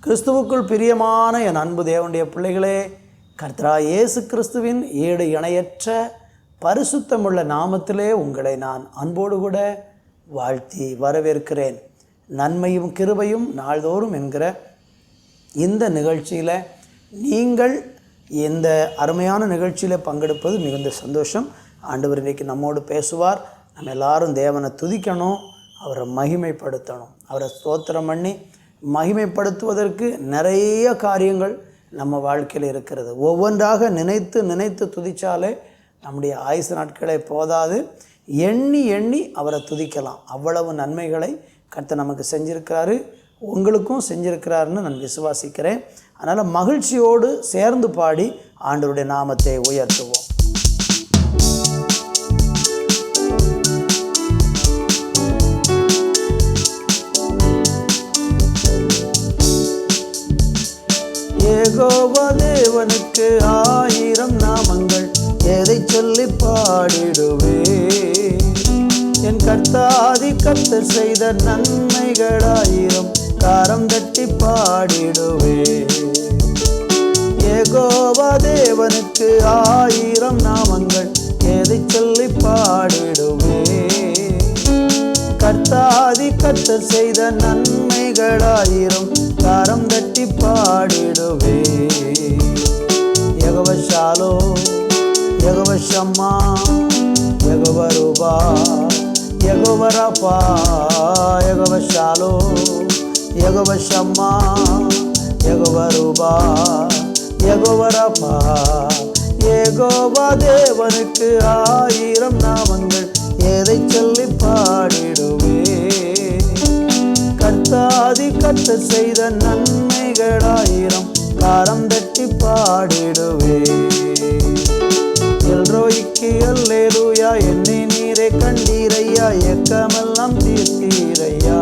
கிறிஸ்துவுக்குள் பிரியமான என் அன்பு தேவனுடைய பிள்ளைகளே, கர்த்தராகிய இயேசு கிறிஸ்துவின் ஈடு இணையற்ற பரிசுத்தமுள்ள நாமத்திலே உங்களை நான் அன்போடு கூட வாழ்த்தி வரவேற்கிறேன். நன்மையும் கிருபையும் நாள்தோறும் என்கிற இந்த நிகழ்ச்சியில் நீங்கள் இந்த அருமையான நிகழ்ச்சியில் பங்கெடுப்பது மிகுந்த சந்தோஷம். ஆண்டவர் இன்றைக்கு நம்மோடு பேசுவார். நம்ம எல்லாரும் தேவனை துதிக்கணும், அவரை மகிமைப்படுத்தணும். அவரை ஸ்தோத்திரம் பண்ணி மகிமைப்படுத்துவதற்கு நிறைய காரியங்கள் நம்ம வாழ்க்கையில் இருக்கிறது. ஒவ்வொன்றாக நினைத்து நினைத்து துதித்தாலே நம்முடைய ஆயுசு நாட்களே போதாது. எண்ணி எண்ணி அவரை துதிக்கலாம். அவ்வளவு நன்மைகளை கர்த்தர் நமக்கு செஞ்சிருக்கிறாரு, உங்களுக்கும் செஞ்சிருக்கிறாருன்னு நான் விசுவாசிக்கிறேன். அதனால் மகிழ்ச்சியோடு சேர்ந்து பாடி ஆண்டவருடைய நாமத்தை உயர்த்துவோம். யெகோவா தேவனுக்கு 1000 நாமங்கள், எதை சொல்லி பாடிடுவே. என் கர்த்தாதி கர்த்தர் செய்த நன்மைகள் 1000 கரம் தட்டி பாடிடுவே. யெகோவா தேவனுக்கு 1000 நாமங்கள், எதை சொல்லி பாடிடுவே. கர்த்தாதி கர்த்தர் செய்த நன்மைகள் 1000 கரம் தட்டி பாடிடுவே. யெகோவா ஷாலோம், யெகோவா ஷம்மா, யெகோவா ரூபா, யெகோவா ரஃபா, யெகோவா ஷாலோம், யெகோவா ஷம்மா, யெகோவா ரூபா, யெகோவா ரஃபா. யெகோவா தேவனுக்கு 1000 நாமங்கள், எதை சொல்லி பாடிடுவே. கர்த்தாதி கர்த்தர் செய்த நன்மைகள் 1000 கரம் தட்டி பாடிடுவே. எல்ரோய்க்கு அல்லேலூயா, என்னை நீரே கண்டீரையா, ஏக்கமெல்லாம் தீர்த்தீரையா.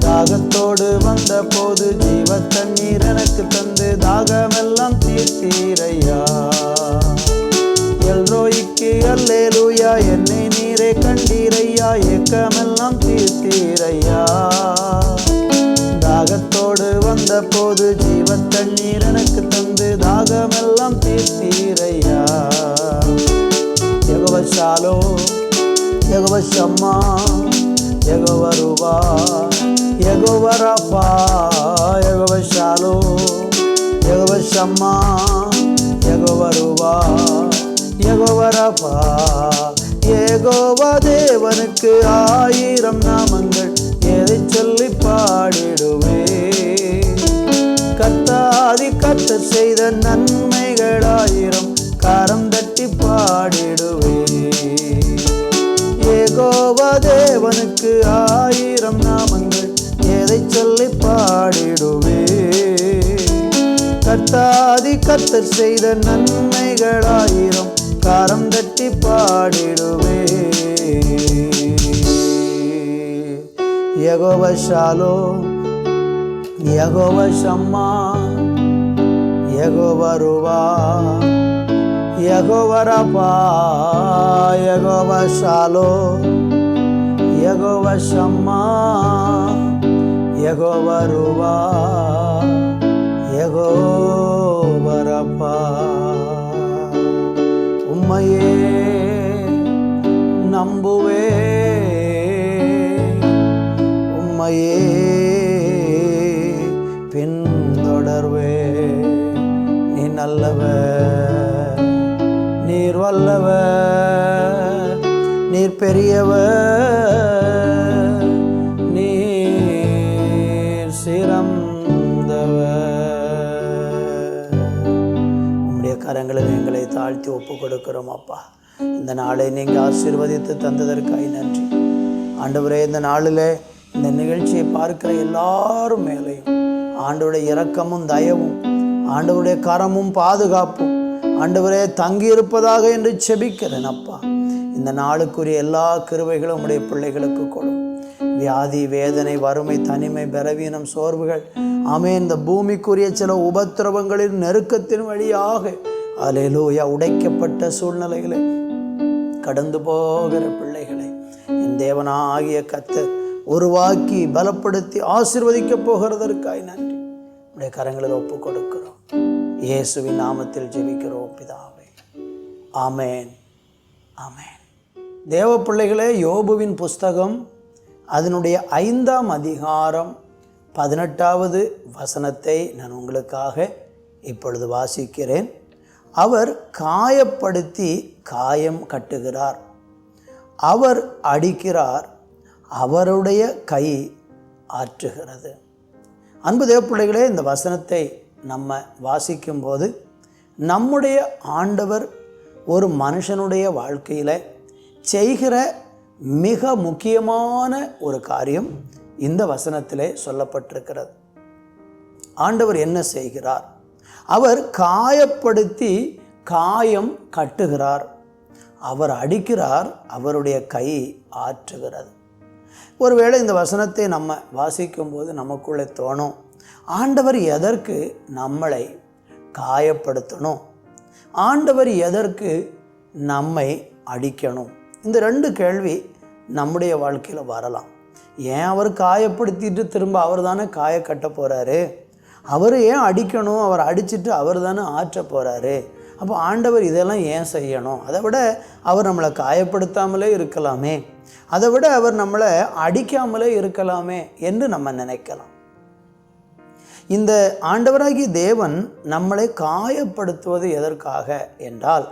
தாகத்தோடு வந்த போது ஜீவ தண்ணீர் எனக்கு தந்து தாகமெல்லாம் தீர்த்தீரையா. எல்ரோய்க்கு அல்லேலூயா, என்னை நீரே கண்டீரையா, ஏக்கமெல்லாம் தீர்த்தீரையா. தாகத்தோடு வந்த போது ஜீவ தண்ணீர் எனக்கு தந்து தாகமெல்லாம் தீர்த்தீரையா. யெகோவா ஷாலோம், யெகோவா ஷம்மா, யெகோவா ரூபா, யெகோவா ரஃபா, யெகோவா ஷாலோம், யெகோவா ஷம்மா, யெகோவா ரூபா, யெகோவா ரஃபா. யெகோவா தேவனுக்கு 1000 நாமங்கள், எதை சொல்லி பாடிடுவே. கர்த்தாதி கர்த்தர் செய்த நன்மைகள் 1000 கரம் தட்டி பாடிடுவே. யெகோவா தேவனுக்கு 1000 நாமங்கள், எதை சொல்லி பாடிடுவே. கர்த்தாதி கர்த்தர் செய்த நன்மைகள் 1000 கரம் தட்டி பாடிடுவே. யெகோவா ஷாலோம், யெகோவா ஷம்மா, யெகோவா ரூபா, யெகோவா ரஃபா, யெகோவா ஷாலோம், யெகோவா ஷம்மா, யெகோவா ரூபா, யெகோவா ரஃபா. உம்மையே நம்புவே, உம்மையே பின்தொடர்வே. நீ நல்லவர், நீர் வல்லவர், நீர் பெரியவர், நீர் சிறந்தவர். உம்முடைய கரங்களில் எங்களை தாழ்த்தி ஒப்பு கொடுக்கிறோம் அப்பா. இந்த நாளை நீங்கள் ஆசீர்வதித்து தந்ததற்காக நன்றி ஆண்டவரே. இந்த நாளில் இந்த நிகழ்ச்சியை பார்க்கிற எல்லாரும் மேலேயும் ஆண்டவருடைய இரக்கமும் தயவும், ஆண்டவருடைய கரமும் பாதுகாப்பும் ஆண்டவரே தங்கியிருப்பதாக என்று செபிக்கிறேன் அப்பா. இந்த நாளுக்குரிய எல்லா கிருபைகளும் உம்முடைய பிள்ளைகளுக்கு கொடும். வியாதி, வேதனை, வறுமை, தனிமை, பலவீனம், சோர்வுகள், ஆமென், இந்த பூமிக்குரிய சில உபத்திரவங்களின் நெருக்கத்தின் வழியாக அல்லேலூயா. உடைக்கப்பட்ட சூழ்நிலைகளை கடந்து போகிற பிள்ளைகளை என் தேவனாகிய கர்த்தர் உருவாக்கி பலப்படுத்தி ஆசீர்வதிக்க போகிறதற்காய் நன்றி. உடைய கரங்களில் ஒப்பு கொடுக்கிறோம். இயேசுவின் நாமத்தில் ஜெபிக்கிறோம் பிதாவே. ஆமேன், ஆமேன். தேவ பிள்ளைகளே, யோபுவின் புஸ்தகம் அதனுடைய 5ஆம் அதிகாரம் 18வது வசனத்தை நான் உங்களுக்காக இப்பொழுது வாசிக்கிறேன். அவர் காயப்படுத்தி காயம் கட்டுகிறார், அவர் அடிக்கிறார், அவருடைய கை ஆற்றுகிறது. அன்பு தேவ பிள்ளைகளே, இந்த வசனத்தை நம்ம வாசிக்கும்போது நம்முடைய ஆண்டவர் ஒரு மனுஷனுடைய வாழ்க்கையில் செய்கிற மிக முக்கியமான ஒரு காரியம் இந்த வசனத்திலே சொல்லப்பட்டிருக்கிறது. ஆண்டவர் என்ன செய்கிறார்? அவர் காயப்படுத்தி காயம் கட்டுகிறார், அவர் அடிக்கிறார், அவருடைய கை ஆற்றுகிறது. ஒருவேளை இந்த வசனத்தை நம்ம வாசிக்கும்போது நமக்குள்ளே தோணும், ஆண்டவர் எதற்கு நம்மளை காயப்படுத்தணும்? ஆண்டவர் எதற்கு நம்மை அடிக்கணும்? இந்த 2 கேள்வி நம்முடைய வாழ்க்கையில் வரலாம். ஏன் அவர் காயப்படுத்திட்டு திரும்ப அவர் தானே காய கட்ட போகிறாரு? அவர் ஏன் அடிக்கணும்? அவர் அடிச்சுட்டு அவர் தானே ஆற்ற போகிறாரு. அப்போ ஆண்டவர் இதெல்லாம் ஏன் செய்யணும்? அதை விட அவர் நம்மளை காயப்படுத்தாமலே இருக்கலாமே, அதை விட அவர் நம்மளை அடிக்காமலே இருக்கலாமே என்று நம்ம நினைக்கலாம். இந்த ஆண்டவராகிய தேவன் நம்மளை காயப்படுத்துவது எதற்காக என்றால்,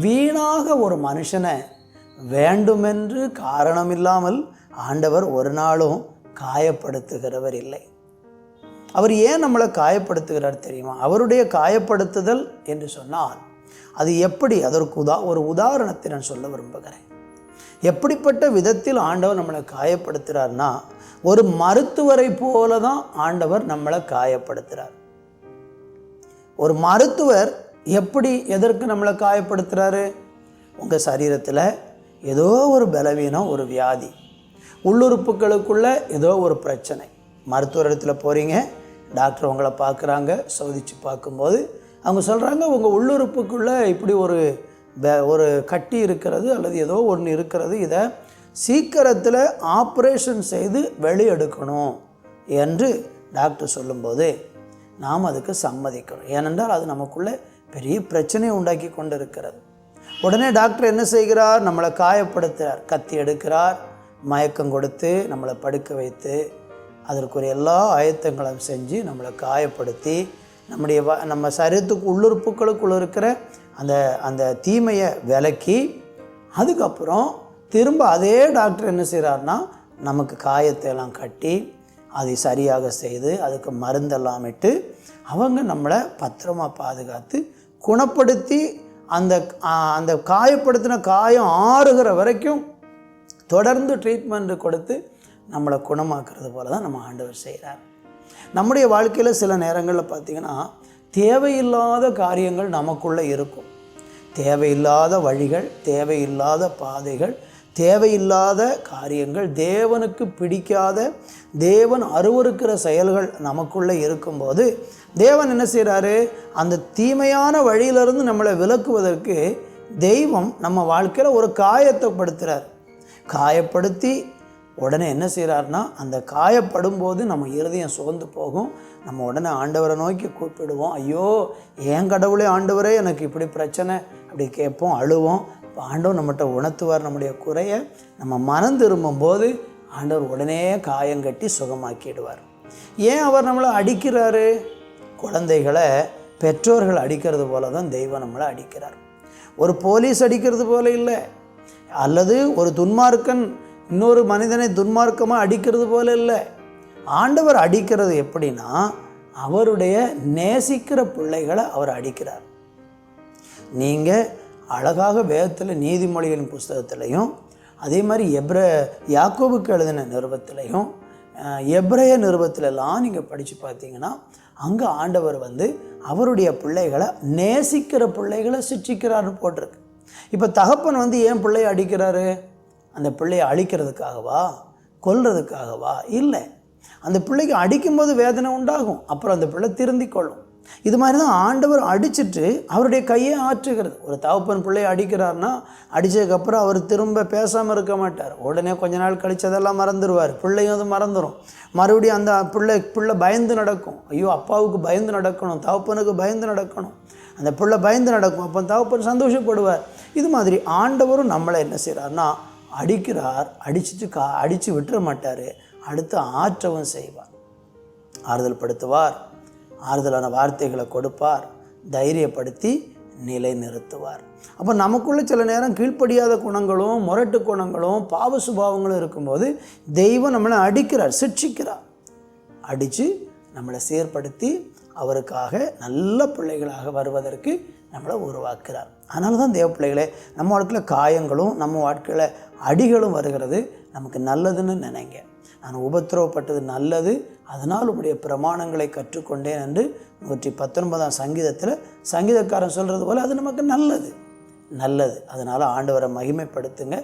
வீணாக ஒரு மனுஷனை வேண்டுமென்று காரணமில்லாமல் ஆண்டவர் ஒரு நாளும் காயப்படுத்துகிறவர் இல்லை. அவர் ஏன் நம்மளை காயப்படுத்துகிறார் தெரியுமா? அவருடைய காயப்படுத்துதல் என்று சொன்னால் அது எப்படி? அதற்கு ஒரு உதாரணத்தை நான் சொல்ல விரும்புகிறேன். எப்படிப்பட்ட விதத்தில் ஆண்டவர் நம்மளை காயப்படுத்துகிறார்னா, ஒரு மருத்துவரை போல தான் ஆண்டவர் நம்மளை காயப்படுத்துகிறார். ஒரு மருத்துவர் எப்படி எதற்கு நம்மளை காயப்படுத்துகிறாரு? உங்கள் சரீரத்தில் ஏதோ ஒரு பலவீனம், ஒரு வியாதி, உள்ளுறுப்புகளுக்குள்ள ஏதோ ஒரு பிரச்சனை. மருத்துவர் இடத்துல போகிறீங்க, டாக்டர் உங்களை பார்க்குறாங்க, சோதித்து பார்க்கும்போது அவங்க சொல்கிறாங்க, உங்கள் உள்ளுறுப்புக்குள்ளே இப்படி ஒரு கட்டி இருக்கிறது அல்லது ஏதோ ஒன்று இருக்கிறது, இதை சீக்கிரத்தில் ஆப்ரேஷன் செய்து வெளியெடுக்கணும் என்று டாக்டர் சொல்லும்போது நாம் அதுக்கு சம்மதிக்கணும். ஏனென்றால் அது நமக்குள்ளே பெரிய பிரச்சனையை உண்டாக்கி கொண்டு இருக்கிறது. உடனே டாக்டர் என்ன செய்கிறார்? நம்மளை காயப்படுத்துகிறார். கத்தி எடுக்கிறார், மயக்கம் கொடுத்து நம்மளை படுக்க வைத்து அதற்குரிய எல்லா ஆயத்தங்களும் செஞ்சு நம்மளை காயப்படுத்தி நம்ம சரீரத்துக்கு உள்ளுறுப்புகளுக்குள்ள இருக்கிற அந்த தீமையை விலக்கி, அதுக்கப்புறம் திரும்ப அதே டாக்டர் என்ன செய்கிறார்னா நமக்கு காயத்தை எல்லாம் கட்டி அதை சரியாக செய்து அதுக்கு மருந்தெல்லாம் இட்டு அவங்க நம்மளை பத்திரமா பாதுகாத்து குணப்படுத்தி அந்த காயப்படுத்தின காயம் ஆறுகிற வரைக்கும் தொடர்ந்து ட்ரீட்மெண்ட் கொடுத்து நம்மளை குணமாக்குறது போல தான் நம்ம ஆண்டவர் செய்கிறார். நம்முடைய வாழ்க்கையில் சில நேரங்களில் பார்த்திங்கன்னா தேவையில்லாத காரியங்கள் நமக்குள்ளே இருக்கும். தேவையில்லாத வழிகள், தேவையில்லாத பாதைகள், தேவையில்லாத காரியங்கள், தேவனுக்கு பிடிக்காத, தேவன் அருவருக்கிற செயல்கள் நமக்குள்ளே இருக்கும்போது தேவன் என்ன செய்கிறாரு? அந்த தீமையான வழியிலிருந்து நம்மளை விலக்குவதற்கு தெய்வம் நம்ம வாழ்க்கையில் ஒரு காயத்தை படுத்துகிறார். காயப்படுத்தி உடனே என்ன செய்கிறார்னா, அந்த காயப்படும் போது நம்ம இருதயம் சுகந்து போகும். நம்ம உடனே ஆண்டவரை நோக்கி கூப்பிடுவோம், ஐயோ ஏன் கடவுளே ஆண்டவரே எனக்கு இப்படி பிரச்சனை அப்படி கேட்போம், அழுவோம். இப்போ ஆண்டவர் நம்மகிட்ட உணர்த்துவார் நம்முடைய குறையை. நம்ம மனம் திரும்பும்போது ஆண்டவர் உடனே காயங்கட்டி சுகமாக்கிடுவார். ஏன் அவர் நம்மளை அடிக்கிறாரு? குழந்தைகளை பெற்றோர்கள் அடிக்கிறது போல தான் தெய்வம் நம்மளை அடிக்கிறார். ஒரு போலீஸ் அடிக்கிறது போல இல்லை, அல்லது ஒரு துன்மார்க்கன் இன்னொரு மனிதனை துன்மார்க்கமாக அடிக்கிறது போல இல்லை. ஆண்டவர் அடிக்கிறது எப்படின்னா, அவருடைய நேசிக்கிற பிள்ளைகளை அவர் அடிக்கிறார். நீங்கள் அழகாக வேதத்தில் நீதிமொழிகளின் புஸ்தகத்திலையும் அதே மாதிரி யாக்கோபுக்கு எழுதின நிருபத்திலையும் எபிரேய நிருபத்திலெல்லாம் நீங்கள் படித்து பார்த்தீங்கன்னா அங்கே ஆண்டவர் அவருடைய பிள்ளைகளை நேசிக்கிற பிள்ளைகளை சிட்சிக்கிறார்னு போட்டிருக்கு. இப்போ தகப்பன் ஏன் பிள்ளையை அடிக்கிறாரு? அந்த பிள்ளையை அழிக்கிறதுக்காகவா, கொல்றதுக்காகவா? இல்லை. அந்த பிள்ளைக்கு அடிக்கும்போது வேதனை உண்டாகும், அப்புறம் அந்த பிள்ளை திருந்திக் கொள்ளும். இது மாதிரி தான் ஆண்டவர் அடிச்சுட்டு அவருடைய கையை ஆற்றுகிறது. ஒரு தகப்பன் பிள்ளையை அடிக்கிறார்னா அடித்ததுக்கப்புறம் அவர் திரும்ப பேசாமல் இருக்க மாட்டார். உடனே கொஞ்ச நாள் கழிச்சதெல்லாம் மறந்துடுவார். பிள்ளையும் அது மறந்துடும். மறுபடியும் அந்த பிள்ளை பயந்து நடக்கும். ஐயோ, அப்பாவுக்கு பயந்து நடக்கணும், தகப்பனுக்கு பயந்து நடக்கணும். அந்த பிள்ளை பயந்து நடக்கும். அப்போ தகப்பன் சந்தோஷப்படுவார். இது மாதிரி ஆண்டவரும் நம்மளை என்ன செய்கிறார்னா அடிக்கிறார். அடித்து விட்டுற மாட்டார். அடுத்து ஆற்றவும் செய்வார். ஆறுதல் படுத்துவார், ஆறுதலான வார்த்தைகளை கொடுப்பார், தைரியப்படுத்தி நிலை நிறுத்துவார். அப்போ நமக்குள்ள சில நேரம் கீழ்ப்படியாத குணங்களும் முரட்டு குணங்களும் பாவ சுபாவங்களும் இருக்கும்போது தெய்வம் நம்மளை அடிக்கிறார், சிட்சிக்கிறார். அடித்து நம்மளை சீர்படுத்தி அவருக்காக நல்ல பிள்ளைகளாக வருவதற்கு நம்மளை உருவாக்குறார். அதனால தான் தேவ பிள்ளைகளே, நம்ம வாழ்க்கையில் காயங்களும் நம்ம வாழ்க்கையில் அடிகளும் வருகிறது நமக்கு நல்லதுன்னு நினைங்க. நான் உபத்திரவப்பட்டது நல்லது, அதனால் உடைய பிரமாணங்களை கற்றுக்கொண்டேன் என்று 119 சங்கீதத்தில் சங்கீதக்காரன் சொல்கிறது போல் அது நமக்கு நல்லது. அதனால் ஆண்டவரை மகிமைப்படுத்துங்க.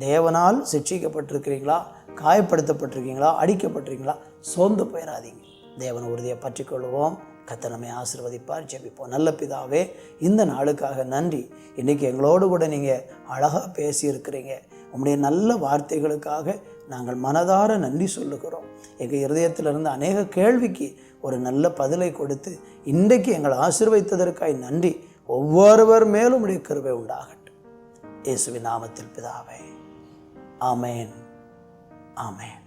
தேவனால் சிட்சிக்கப்பட்டிருக்கிறீங்களா, காயப்படுத்தப்பட்டிருக்கீங்களா, அடிக்கப்பட்டிருக்கீங்களா, சோர்ந்து போயிடாதீங்க. தேவனை உறுதியை பற்றி கொள்வோம். கர்த்தர் நம்மை ஆசீர்வதிப்பார். ஜெபிப்போம். நல்ல பிதாவே, இந்த நாளுக்காக நன்றி. இன்றைக்கி எங்களோடு கூட நீங்கள் அழகாக பேசியிருக்கிறீங்க. உங்களுடைய நல்ல வார்த்தைகளுக்காக நாங்கள் மனதார நன்றி சொல்லுகிறோம். எங்கள் இருதயத்திலிருந்து அநேக கேள்விக்கு ஒரு நல்ல பதிலை கொடுத்து இன்றைக்கு எங்களை ஆசீர்வதித்ததற்காய் நன்றி. ஒவ்வொருவர் மேலும் உடைய கிருபை உண்டாகட்டும். இயேசுவின் நாமத்தில் பிதாவே, ஆமேன், ஆமேன்.